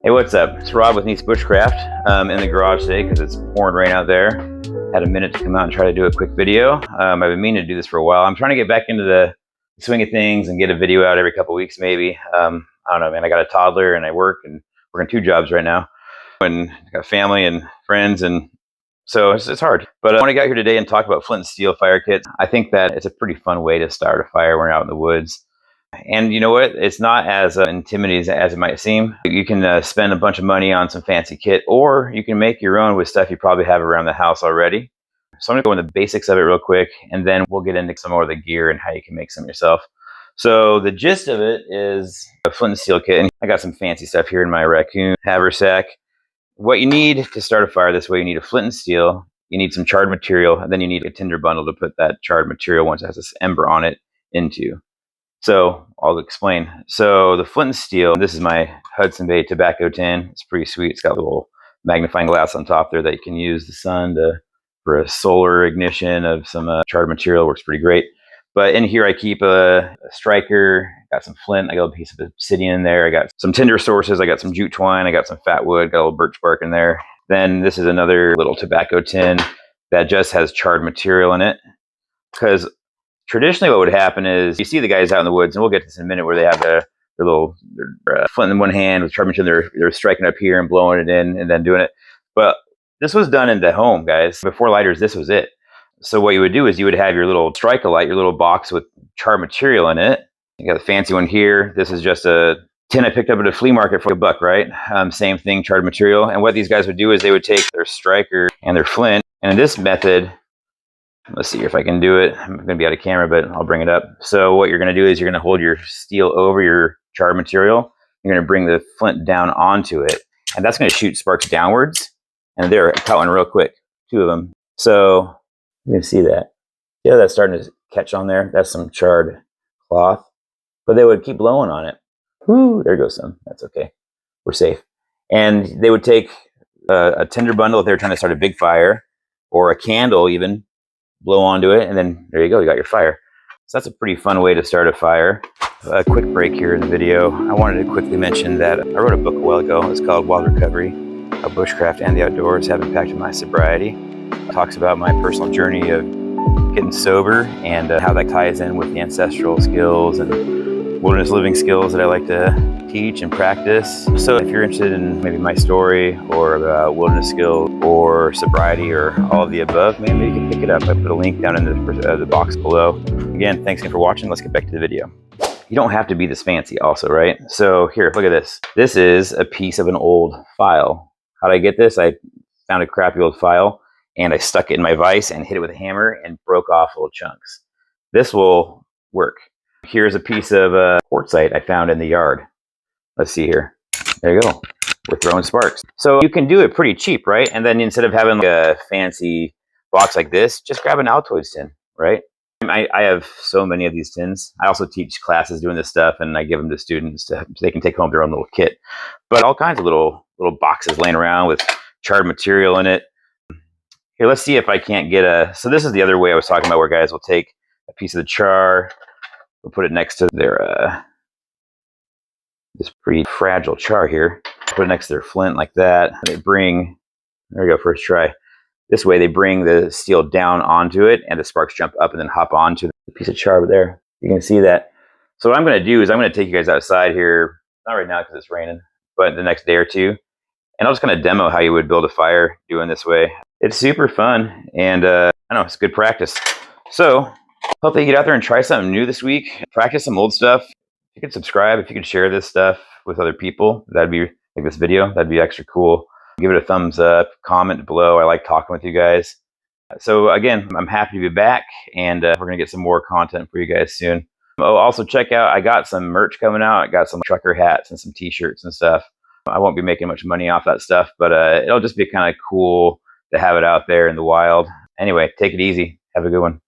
Hey, what's up? It's Rob with Nees Bushcraft in the garage today because it's pouring rain out there. Had a minute to come out and try to do a quick video. I've been meaning to do this for a while. I'm trying to get back into the swing of things and get a video out every couple weeks maybe. I don't know, man. I got a toddler and I work and working 2 jobs right now. And I got family and friends, and so it's hard. But I want to get out here today and talk about flint and steel fire kits. I think that it's a pretty fun way to start a fire when you're out in the woods. And you know what? It's not as intimidating as it might seem. You can spend a bunch of money on some fancy kit, or you can make your own with stuff you probably have around the house already. So I'm going to go into the basics of it real quick, and then we'll get into some more of the gear and how you can make some yourself. So the gist of it is a flint and steel kit. And I got some fancy stuff here in my raccoon haversack. What you need to start a fire this way, you need a flint and steel, you need some charred material, and then you need a tinder bundle to put that charred material, once it has this ember on it, into. So I'll explain. So the flint and steel, this is my Hudson Bay tobacco tin. It's pretty sweet. It's got a little magnifying glass on top there that you can use the sun for a solar ignition of some charred material. Works pretty great. But in here I keep a striker, got some flint, I got a piece of obsidian in there, I got some tinder sources, I got some jute twine, I got some fat wood, got a little birch bark in there. Then this is another little tobacco tin that just has charred material in it. Because traditionally what would happen is you see the guys out in the woods, and we'll get to this in a minute, where they have their flint in one hand with charred material, they're striking up here and blowing it in and then doing it. But this was done in the home, guys. Before lighters, this was it. So what you would do is you would have your little Strike-A-Light, your little box with charred material in it. You got a fancy one here. This is just a tin I picked up at a flea market for $1, right? Same thing, charred material. And what these guys would do is they would take their striker and their flint, and in this method, let's see if I can do it. I'm going to be out of camera, but I'll bring it up. So what you're going to do is you're going to hold your steel over your charred material. You're going to bring the flint down onto it, and that's going to shoot sparks downwards. And there, I caught one real quick, 2 of them. So you can see that. Yeah, that's starting to catch on there. That's some charred cloth, but they would keep blowing on it. Whoo, there goes some. That's okay. We're safe. And they would take a tinder bundle if they were trying to start a big fire, or a candle even, blow onto it, and then there you go, you got your fire. So that's a pretty fun way to start a fire. A quick break here in the video. I wanted to quickly mention that I wrote a book a while ago. It's called Wild Recovery: How Bushcraft and the Outdoors Have Impacted My Sobriety. It talks about my personal journey of getting sober and how that ties in with the ancestral skills and wilderness living skills that I like to teach and practice. So if you're interested in maybe my story, or wilderness skills, or sobriety, or all of the above, maybe you can pick it up. I put a link down in the box below. Again, thanks again for watching. Let's get back to the video. You don't have to be this fancy also, right? So here, look at this. This is a piece of an old file. How did I get this? I found a crappy old file, and I stuck it in my vise and hit it with a hammer and broke off little chunks. This will work. Here's a piece of quartzite I found in the yard. Let's see here. There you go. We're throwing sparks. So you can do it pretty cheap, right? And then instead of having like a fancy box like this, just grab an Altoids tin, right? I have so many of these tins. I also teach classes doing this stuff, and I give them to students so they can take home their own little kit. But all kinds of little boxes laying around with charred material in it. Here, let's see if I can't get so this is the other way I was talking about, where guys will take a piece of the char, we'll put it next to their this pretty fragile char here. Put it next to their flint like that. They bring, there we go, first try. This way they bring the steel down onto it, and the sparks jump up and then hop onto the piece of char over there. You can see that. So what I'm going to do is I'm going to take you guys outside here, not right now because it's raining, but the next day or two, and I'm just going to demo how you would build a fire doing this way. It's super fun, and I know it's good practice. So hope that you get out there and try something new this week. Practice some old stuff. If you could subscribe, if you could share this stuff with other people, that'd be, like this video, that'd be extra cool. Give it a thumbs up, comment below. I like talking with you guys. So again, I'm happy to be back, and we're gonna get some more content for you guys soon. Oh, also check out, I got some merch coming out. I got some trucker hats and some t-shirts and stuff. I won't be making much money off that stuff, but it'll just be kind of cool to have it out there in the wild. Anyway, take it easy. Have a good one.